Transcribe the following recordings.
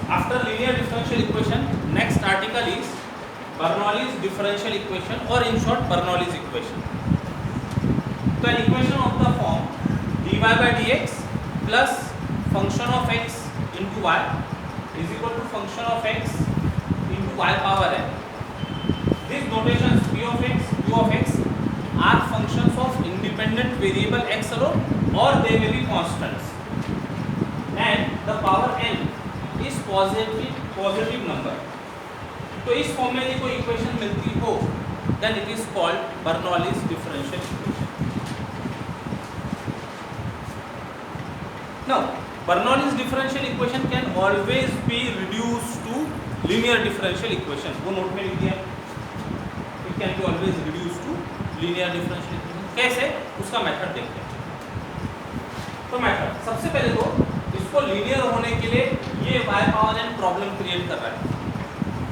After linear differential equation, next article is Bernoulli's differential equation, or in short Bernoulli's equation. So an equation of the form dy by dx plus function of x into y is equal to function of x into y power n. These notations p of x, q of x are functions of independent variable x alone, or they may be constants, and the power n is positive number. तो इस form में यदि कोई equation मिलती हो then it is called Bernoulli's differential equation. Now Bernoulli's differential equation can always be reduced to linear differential equation. वो note में लिख दिया, it can be always reduced to linear differential equation. कैसे, उसका मेथड देखते हैं. तो मेथड सबसे पहले तो इसको लीनियर होने के लिए ये y power n problem create कर रहा है,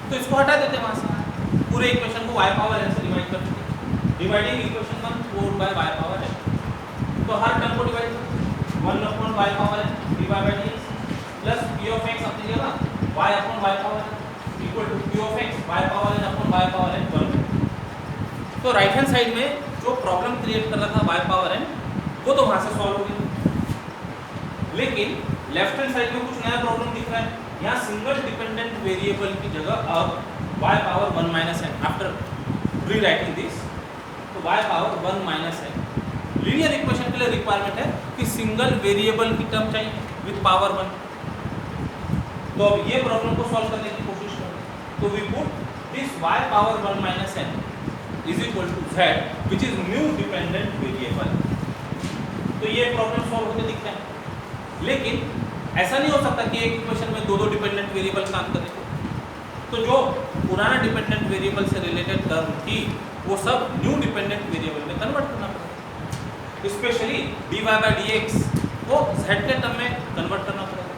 तो इसको हटा देते हैं वहाँ से. पूरे इक्वेशन को y पावर n से डिवाइड कर देते हैं. Dividing equation 1 4 by y power n. तो हर टर्म को डिवाइड करते हैं 1 upon y power n dy by dx plus p of x अपनी जगह y upon y power n equal to q of x y power n upon y power n 1. तो right hand side में जो problem create कर रहा था y power n, वो तो वहाँ से सॉल्व हो गया. लेकिन लेफ्ट हैंड साइड में कुछ नया प्रॉब्लम दिख रहा है. यहाँ सिंगल डिपेंडेंट वेरिएबल की जगह अब y power 1 minus n, after rewriting this, तो y power 1 minus n. Linear equation के लिए रिक्वायरमेंट है कि सिंगल वेरिएबल की टर्म चाहिए विद पावर 1. तो अब ये प्रॉब्लम को सॉल्व करने की कोशिश करें. तो we put this y power 1 minus n is equal to z which is new dependent variable. तो ये प्रॉब्लम सॉल्व होते दिखते हैं. लेकिन ऐसा नहीं हो सकता कि एक इक्वेशन में दो डिपेंडेंट वेरिएबल काम करें. तो जो पुराना डिपेंडेंट वेरिएबल से रिलेटेड टर्म थी वो सब न्यू डिपेंडेंट वेरिएबल में कन्वर्ट करना पड़ेगा. स्पेशली dy by dx को z के टर्म में कन्वर्ट करना पड़ेगा.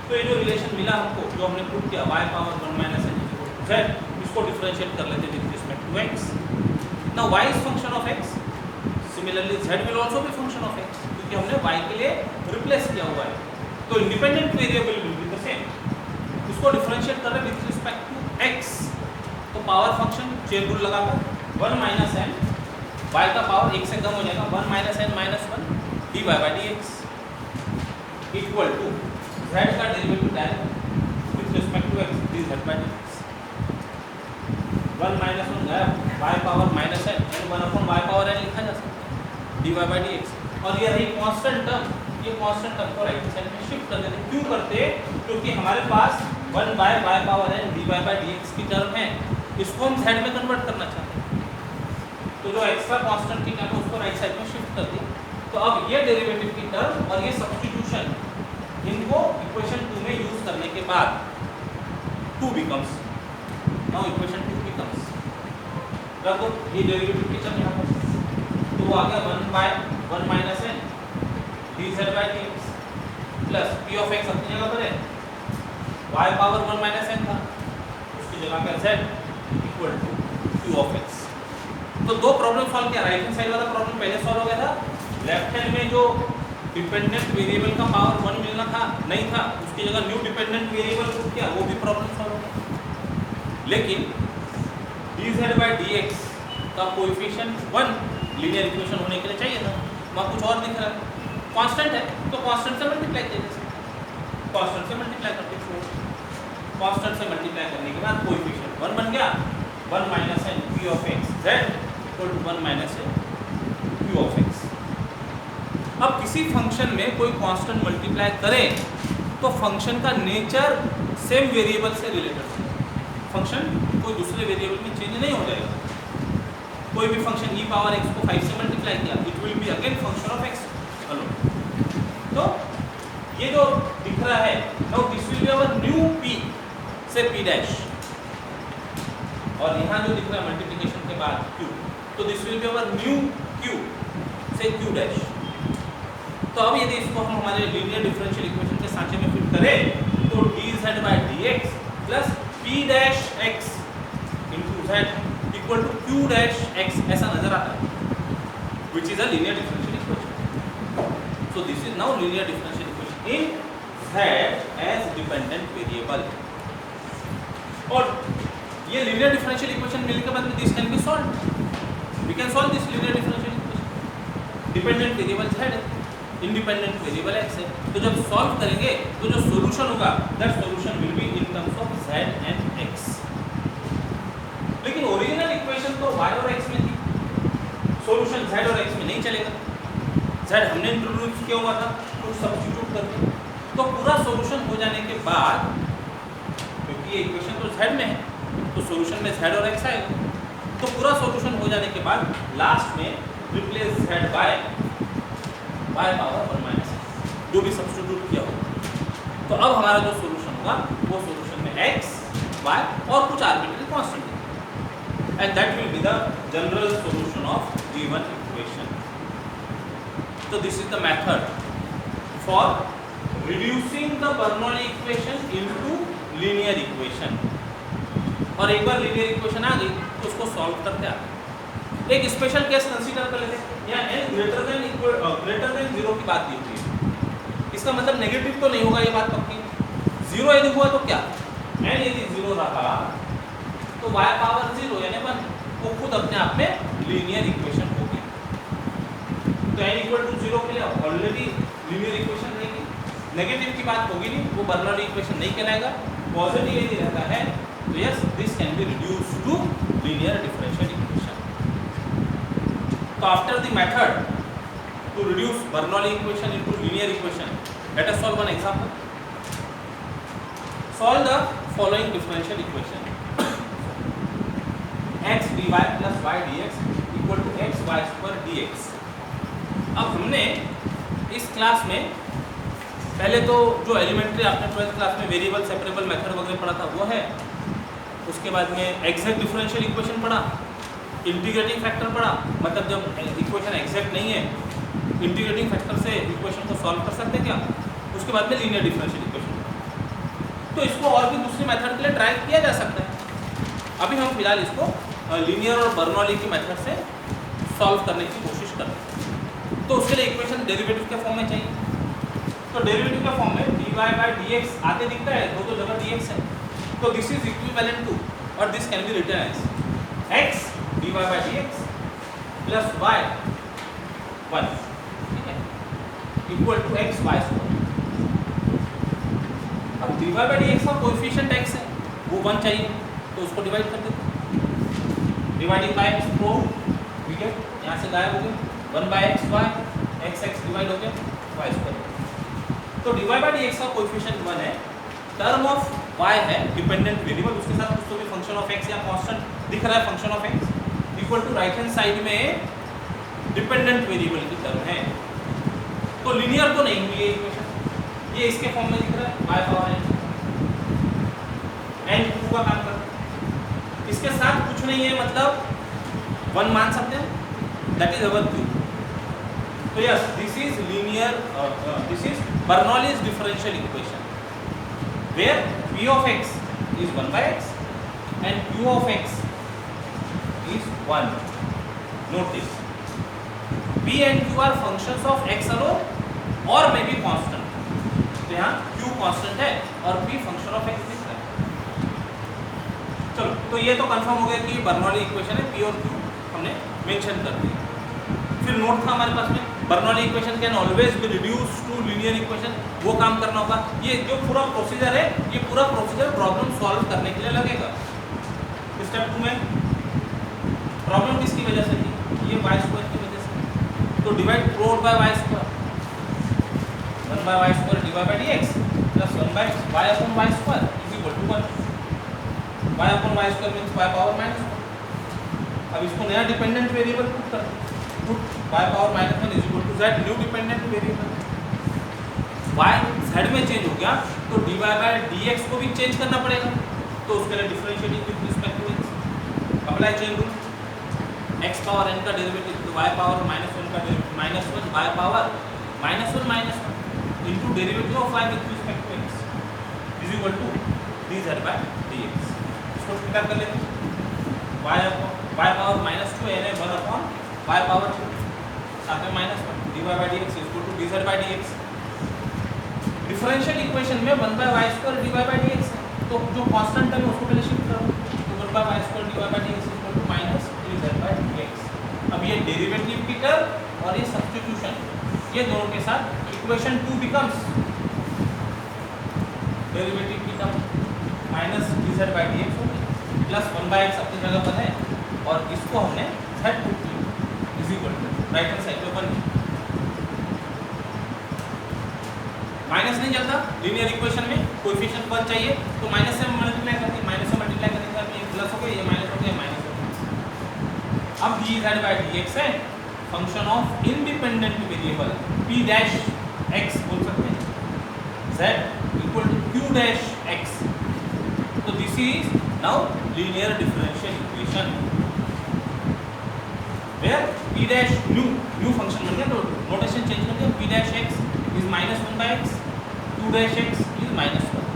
तो ये जो रिलेशन मिला हमको, जो हमने प्रूव किया y power 1 minus n equal to z, इसको डिफरेंशिएट कर लेते हैं with respect to x. Now y is function of x, similarly z will also be function of x, क्योंकि हमने y के लिए रिप्लेस किया हुआ है. तो independent variable will be the same. इसको डिफरेंशिएट कर रहे हैं विद रिस्पेक्ट टू x. तो पावर फंक्शन चेन रूल लगाकर 1 माइनस n, y का पावर 1 से कम हो जाएगा, 1 minus n minus 1 dy by dx equal to z का derivative direct with respect to x dz by dx. 1 minus 1 गया, y power minus n and 1 upon y power n लिखा जा सकता है dy by dx. और ये रही constant term, ये कांस्टेंट टर्म को राइट साइड में शिफ्ट कर देते. क्यों करते? क्योंकि हमारे पास 1 by y power n dy by dx की टर्म है, इसको हम z में कन्वर्ट करना चाहते हैं. तो जो एक्स्ट्रा कांस्टेंट की टर्म है उसको राइट साइड में शिफ्ट कर दी. तो अब ये डेरिवेटिव की टर्म और ये सब्स्टिट्यूशन, इनको इक्वेशन 2 में यूज करने के बाद 2 बिकम्स, नाउ इक्वेशन 2 बिकम्स, रख दो ये डेरिवेटिव की टर्म यहाँ पर, तो वो आ गया 1 by 1 minus n dz by dx plus p of x अपनी जगह पर है, y पावर 1 माइनस n था, उसकी जगह पर z equal to q of x. तो दो प्रॉब्लम सॉल्व किया. राइट हैंड साइड वाला प्रॉब्लम पहले सॉल्व हो गया था. लेफ्ट हैंड में जो डिपेंडेंट वेरिएबल का पावर 1 मिलना था नहीं था, उसकी जगह न्यू डिपेंडेंट वेरिएबल पुट किया, वो भी प्रॉब्लम सॉल्व हो गया. लेकिन dz by dx का कोएफिशिएंट 1 लीनियर इक्वेशन होने के लिए चाहिए था. वहाँ कुछ और दिख रहा है, कांस्टेंट है, तो कांस्टेंट से मल्टीप्लाई किया जा सकता है. कांस्टेंट से मल्टीप्लाई करते हैं, कांस्टेंट से मल्टीप्लाई करने के बाद कोएफिशिएंट 1 बन गया, 1 minus n p of x z equal to 1 minus n q of x. अब किसी फंक्शन में कोई कांस्टेंट मल्टीप्लाई करें तो फंक्शन का नेचर सेम वेरिएबल से रिलेटेड है. फंक्शन कोई दूसरे वेरिएबल में चेंज नहीं हो जाएगा. कोई भी फंक्शन e पावर x को 5 से मल्टीप्लाई किया, it will be again function of x alone. तो ये जो दिख रहा है, now this will be our new p से p डैश, और यहाँ जो दिख रहा है मल्टीप्लिकेशन के बाद q, तो this will be our new q से q डैश. तो अब यदि इसको हम हमारे लीनियर डिफरेंशियल इक्वेशन के सांचे में फिट करें तो dz by dx plus p dash x into z equal to q dash x ऐसा नजर आता है, which is a linear differential equation. So this is now linear differential equation in z as dependent variable. और ये linear differential equation मिलने के बाद में this can be solve. We can solve this linear differential equation. Dependent variable z है, independent variable x है, तो जब सॉल्व करेंगे तो जो सॉल्यूशन होगा that solution will be in terms of z and x। लेकिन ओरिजिनल इक्वेशन तो y और x में थी, सॉल्यूशन z और x में नहीं चलेगा। z हमने इंट्रोड्यूस किया हुआ था, तो सब्स्टिट्यूट करके तो पूरा सॉल्यूशन हो जाने के बाद, क्योंकि ये इक्वेशन तो z में है तो सॉल्यूशन में z और x आएगा, तो पूरा सॉल्यूशन हो जाने के बाद लास्ट में replace z by y power 1 minus जो भी सब्स्टिट्यूट किया होगा। तो अब हमारा जो सॉल्यूशन होगा वो सॉल्यूशन में x, y और कुछ आर्बिट्ररी कांस्टेंट है, and that will be the general solution of given equation. So this is the method for reducing the Bernoulli equation into linear equation। और एक बार linear equation आ गई तो उसको solve करते हैं। एक स्पेशल केस कंसीडर कर लेते हैं, यहाँ n ग्रेटर देन 0 की बात होती है। इसका मतलब नेगेटिव तो नहीं होगा, ये बात पक्की। 0 यदि हुआ तो क्या, n यदि 0 रहा तो y पावर 0 यानी 1 वो खुद अपने आप में लीनियर इक्वेशन होगी। तो n इक्वल टू 0 के लिए ऑलरेडी लीनियर इक्वेशन रहेगी, नेगेटिव की बात होगी नहीं, वो बर्नौली इक्वेशन नहीं कहलाएगा। पॉजिटिव यदि रहता है तो yes this can be reduced to linear differential equation. तो after the method to reduce Bernoulli equation into linear equation, let us solve one example. Solve the following differential equation x dy plus y dx equal to x y square dx। अब हमने इस class में पहले तो जो elementary आपने 12th class में variable separable method वगैरह पढ़ा था वो है, उसके बाद में एग्जैक्ट डिफरेंशियल इक्वेशन पढ़ा, इंटीग्रेटिंग फैक्टर पढ़ा, मतलब जब इक्वेशन एग्जैक्ट नहीं है इंटीग्रेटिंग फैक्टर से इक्वेशन को सॉल्व कर सकते हैं क्या, उसके बाद में लीनियर डिफरेंशियल इक्वेशन पढ़ा। तो इसको और भी दूसरी मेथड के लिए ट्राई किया जा सकता है। अभी हम फिलहाल इसको लीनियर और बर्नौली की मेथड से सॉल्व करने की कोशिश कर रहे हैं। तो उसके लिए इक्वेशन डेरिवेटिव के फॉर्म में चाहिए। तो डेरिवेटिव के फॉर्म में dy बाय dx आगे दिखता है, दो जगह dx है, तो दिस इज इक्विवेलेंट टू, और this can be written as x dy by dx plus y 1, ठीक है, equal to x y square. अब dy बाय dx का कोएफिशिएंट x है, वो 1 चाहिए, तो उसको डिवाइड कर देते हैं। डिवाइडिंग बाय x प्रो, ठीक है, यहाँ से गायब हो गया 1 by x y, x divide हो गया y स्क्वायर। तो dy बाय dx का कोएफिशिएंट 1 है, टर्म ऑफ y है डिपेंडेंट वेरिएबल, उसके साथ कुछ तो भी फंक्शन ऑफ x या कांस्टेंट दिख रहा है function of x, equal to right hand side में डिपेंडेंट वेरिएबल की टर्म है। तो लीनियर तो नहीं हुई ये इक्वेशन, ये इसके फॉर्म में दिख रहा है y पावर n टू का काम करता है, इसके साथ कुछ नहीं है मतलब 1 मान सकते हैं, दैट इज अवर q। तो yes this is linear, this is Bernoulli's differential equation where p of x is 1 by x and q of x is 1. Notice p and q are functions of x alone or maybe constant। तो यहाँ q constant है और p function of x दिख रहा है। चलो, तो ये तो कंफर्म हो गया कि बर्नौली इक्वेशन है, p और q हमने मेंशन कर दिया। फिर नोट था हमारे पास में Bernoulli equation can always be reduce to linear equation, वो काम करना होगा। ये जो पूरा प्रोसीजर है, ये पूरा प्रोसीजर प्रॉब्लम सॉल्व करने के लिए लगेगा। स्टेप 2 में प्रॉब्लम किसकी वजह से थी, ये y स्क्वायर की वजह से। तो डिवाइड प्रोड by y square, 1 by y square dy by dx plus 1 by y upon y square is equal to 1। y upon y square means y power -1। अब इसको नया डिपेंडेंट वेरिएबल पुट कर, y power -1 is equal to z, new dependent variable. y z में change हो गया तो dy by dx को भी चेंज करना पड़ेगा, तो उसके लिए differentiating with respect to x, apply chain rule, x power n का डेरिवेटिव तो y पावर -1 का derivative -1 y power -1 into derivative of y with respect to x is equal to dz by dx। इसको क्या कर लेते हैं, y power -2 यानी 1 upon y power 2 साथ में -1 dy by dx is equal to dz by dx। Differential equation में 1 by y square d y by d x है, तो जो कांस्टेंट टर्म है उसको पहले शिफ्ट करो, तो 1 by y square d y by d x equal to minus 3z by d x. अब ये डेरिवेटिव की टर्म और ये सब्स्टिट्यूशन, ये दोनों के साथ इक्वेशन 2 बिकम्स डेरिवेटिव की term minus dz by d x होगी प्लस 1 बाय एक्स अपनी जगह पर है और इसको हमने z पुट किया is equal to right hand side पे 1 माइनस नहीं चलता लीनियर इक्वेशन में, कोएफिशिएंट 1 चाहिए तो माइनस से मल्टीप्लाई करके, माइनस से मल्टीप्लाई करने के बाद ये प्लस हो गया, ये माइनस हो गया, माइनस हो गया। अब dz बाय dx है function of independent variable p dash x बोल सकते हैं, z equal to q dash x, तो this is now linear differential equation where p dash new function बन गया, तो नोटेशन चेंज कर दिया, p dash x is minus 1 by x, 2 dash x is minus 1।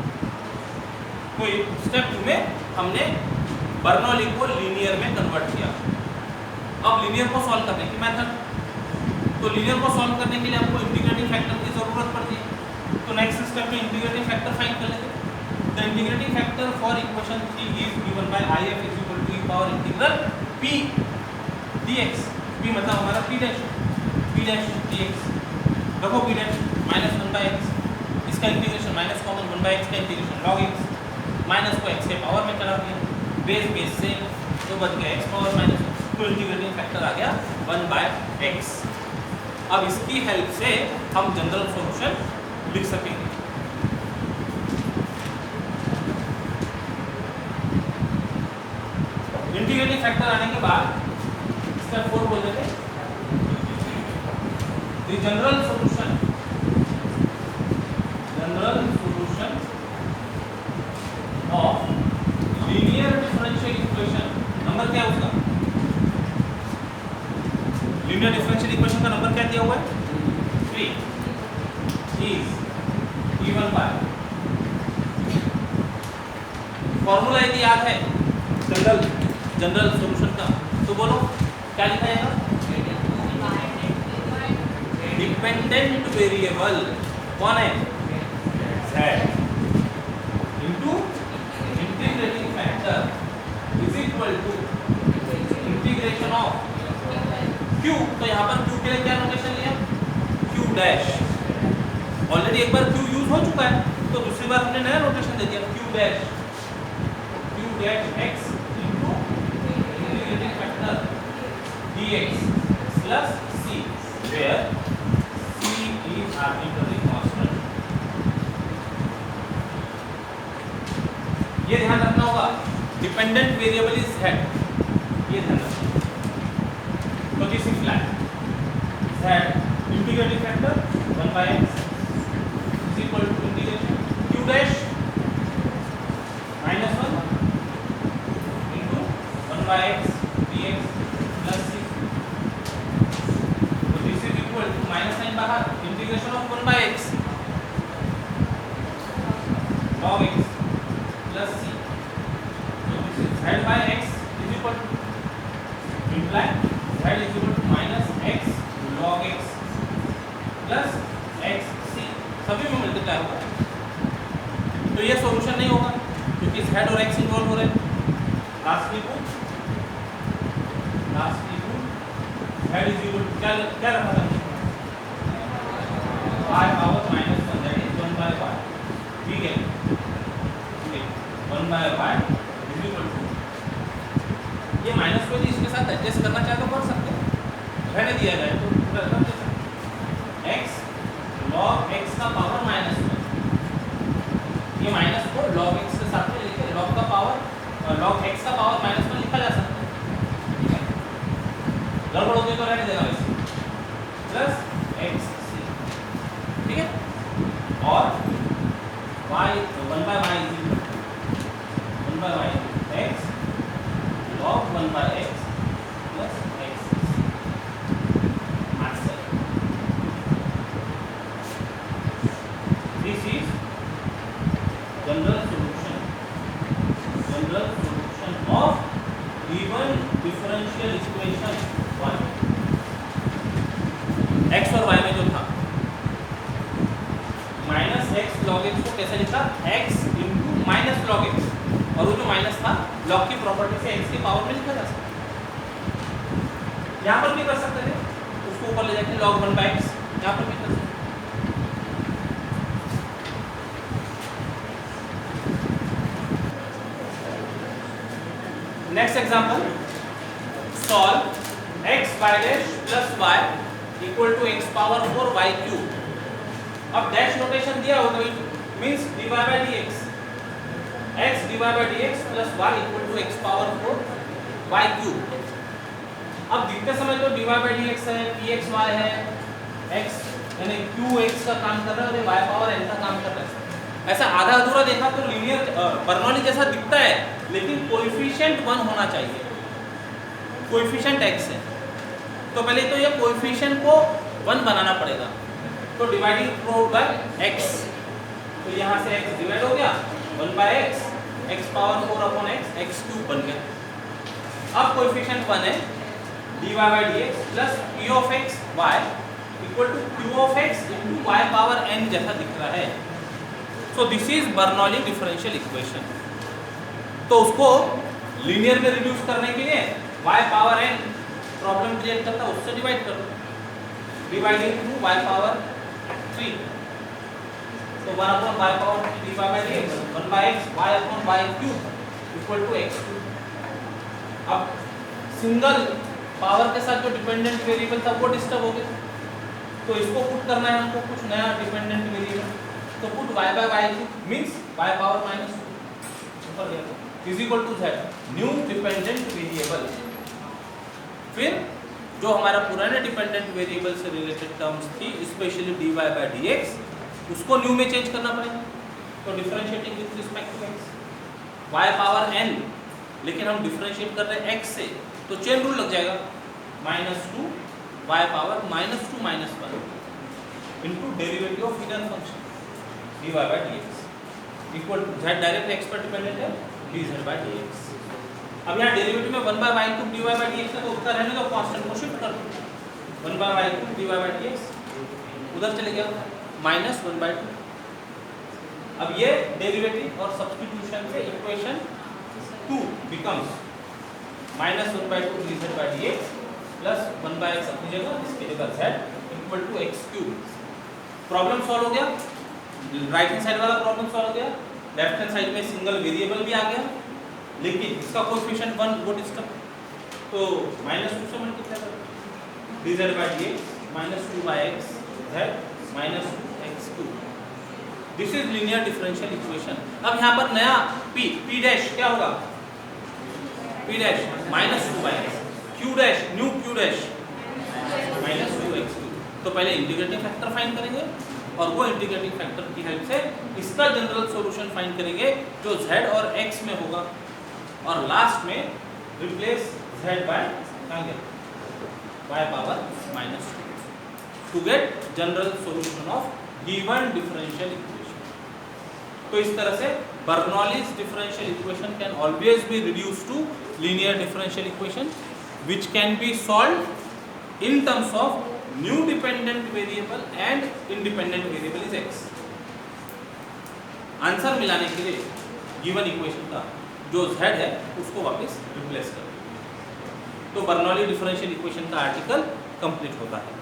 तो स्टेप 2 में हमने Bernoulli को लीनियर में कन्वर्ट किया। अब लीनियर को सॉल्व करने की मेथड, तो लीनियर को सॉल्व करने के लिए आपको इंटीग्रेटिंग फैक्टर की जरूरत पड़ती है, तो नेक्स्ट स्टेप में इंटीग्रेटिंग फैक्टर फाइंड कर लेते हैं। The integrating factor for equation 3 is given by if is equal to e power integral p dx, p मतलब हमारा p डैश dx, देखो p dash minus 1 by x, इसका integration minus common 1 by x का integration log x, minus को x के power में चला दिया, बेस से तो बच गया x पावर माइनस, तो इंटीग्रेटिंग फैक्टर आ गया 1 बाय x। अब इसकी हेल्प से हम जनरल सॉल्यूशन लिख सकेंगे। इंटीग्रेटिंग फैक्टर आने के बाद स्टेप 4 बोल देते हैं the general solution of linear differential equation, number क्या है उसका, लीनियर डिफरेंशियल इक्वेशन का नंबर क्या दिया हुआ है 3 इज इवन बाय, फॉर्मूला यदि याद है जनरल सॉल्यूशन का तो बोलो क्या लिखा जाएगा, डिपेंडेंट वेरिएबल कौन है z into integrating factor is equal to integration of q, तो यहाँ पर q के लिए क्या नोटेशन लिया q डैश, ऑलरेडी एक बार q यूज हो चुका है तो दूसरी बार हमने नया नोटेशन दे दिया q dash x into integrating factor dx plus c where c is arbitrary constant. ये ध्यान रखना होगा, डिपेंडेंट वेरिएबल इज z, ये ध्यान रखना, तो this is flat z integrating factor 1 by x is equal to integration q dash minus 1 into 1 by x dx plus c, तो this is equal to minus sign बाहर, integration of 1 by x log x plus c, so this is z by x is equal to imply z is equal to minus x log x plus x c, सभी में multiply होगा, तो ये solution नहीं होगा क्योंकि z और x involve हो रहे हैं। लास्टली को z is equal to क्या रखा था y power minus 1 that is 1 by y, ठीक है 1 by y is equal to, ये माइनस को इसके साथ एडजस्ट करना चाहे तो कर सकते हैं, रहने दिया जाए तो कर सकते हैं, x log x का पावर माइनस 1, ये माइनस को log x के साथ में लिखे, log का पावर log x का पावर माइनस 1 लिखा जा सकता है, ठीक है, गड़बड़ होती तो रहने देना वैसे, प्लस x ठीक है, और y 1 by y is equal to 1 by y x log 1 by x plus x answer. This is general solution of given differential equation 1, x और y में जो था माइनस x x को कैसे लिखा, x into minus log x, और वो जो माइनस था लॉग की प्रॉपर्टी से x की पावर में लिखा जा सकता है। यहाँ पर भी कर सकते थे, उसको ऊपर ले जाके log 1 बाय x, यहाँ पर भी कर सकते। Next example, solve x by dash plus y equal to x power 4 y cube. अब डैश नोटेशन दिया हो तो means dy by dx, x dy by dx plus y equal to x power 4 y cube. अब लिखते समय तो dy by dx है, pxy है, x यानी qx का काम कर रहा है और y पावर n का काम कर रहा है। ऐसा आधा अधूरा देखा तो लीनियर बर्नौली जैसा दिखता है, लेकिन कोएफिशिएंट 1 होना चाहिए। कोएफिशिएंट x है तो पहले तो ये कोएफिशिएंट को 1 बनाना पड़ेगा, तो डिवाइडिंग प्रोडक्ट बाय x, तो यहाँ से x डिवाइड हो गया 1 by x, x power 4 upon x, x cube बन गया। अब कोएफिशिएंट 1 है, dy by dx plus p of x y equal to q of x into y power n जैसा दिख रहा है। So this is Bernoulli differential equation. तो उसको लीनियर में रिड्यूस करने के लिए y power n problem create करता है, उससे डिवाइड कर दो, डिवाइडिंग टू y पावर 3, तो 1 upon y power 3 dy by dx 1 by x y upon y cube equal to x cube. अब सिंगल पावर के साथ जो डिपेंडेंट वेरिएबल था वो डिस्टर्ब हो गया, तो इसको पुट करना है हमको कुछ नया डिपेंडेंट वेरिएबल, तो put y by y cube means y power minus 2 ऊपर गया is equal to z new dependent variable. फिर जो हमारा पुराने डिपेंडेंट वेरिएबल से रिलेटेड टर्म्स थी, स्पेशली dy बाय dx, उसको न्यू में चेंज करना पड़ेगा। तो differentiating with respect to x, y power n, लेकिन हम डिफरेंशिएट कर रहे हैं x से, तो चेन रूल लग जाएगा -2 y power -2 -1 into derivative of hidden function dy by dx equal to z direct x पर डिपेंडेंट है dz बाय dx। अब यहाँ डेरिवेटिव में 1 by y cube dy by dx है, तो उत्तर रहने दो, कांस्टेंट को शिफ्ट कर दो, 1 by y cube dy by dx उधर चले गया -1 बाय 2। अब ये डेरिवेटिव और सब्स्टिट्यूशन से equation 2 becomes -1 by 2 dz by dx plus 1 by x अपनी जगह, इसकी जगह z equal to x cube. Problem solve हो गया, राइट हैंड साइड वाला प्रॉब्लम सॉल्व हो गया, लेफ्ट हैंड साइड में सिंगल वेरिएबल भी आ गया, लेकिन इसका कोएफिशिएंट 1 वो डिस्टर्ब, तो -2 से मल्टीप्लाई करो dz by dx -2 by x z -2x cube. This is linear differential equation. अब यहाँ पर नया p डैश क्या होगा, p dash -2 by x, q dash new q dash -2x cube. तो पहले इंटीग्रेटिंग फैक्टर फाइंड करेंगे और वो इंटीग्रेटिंग फैक्टर की हेल्प से इसका जनरल सॉल्यूशन फाइंड करेंगे जो z और x में होगा, और लास्ट में replace z by y power -2 to get general solution of given differential equation. तो इस तरह से Bernoulli's differential equation can always be reduced to linear differential equation which can be solved in terms of new dependent variable and independent variable is x। Answer मिलाने के लिए given equation का जो z है उसको वापस रिप्लेस कर, तो बर्नौली डिफरेंशियल इक्वेशन का आर्टिकल कंप्लीट होता है।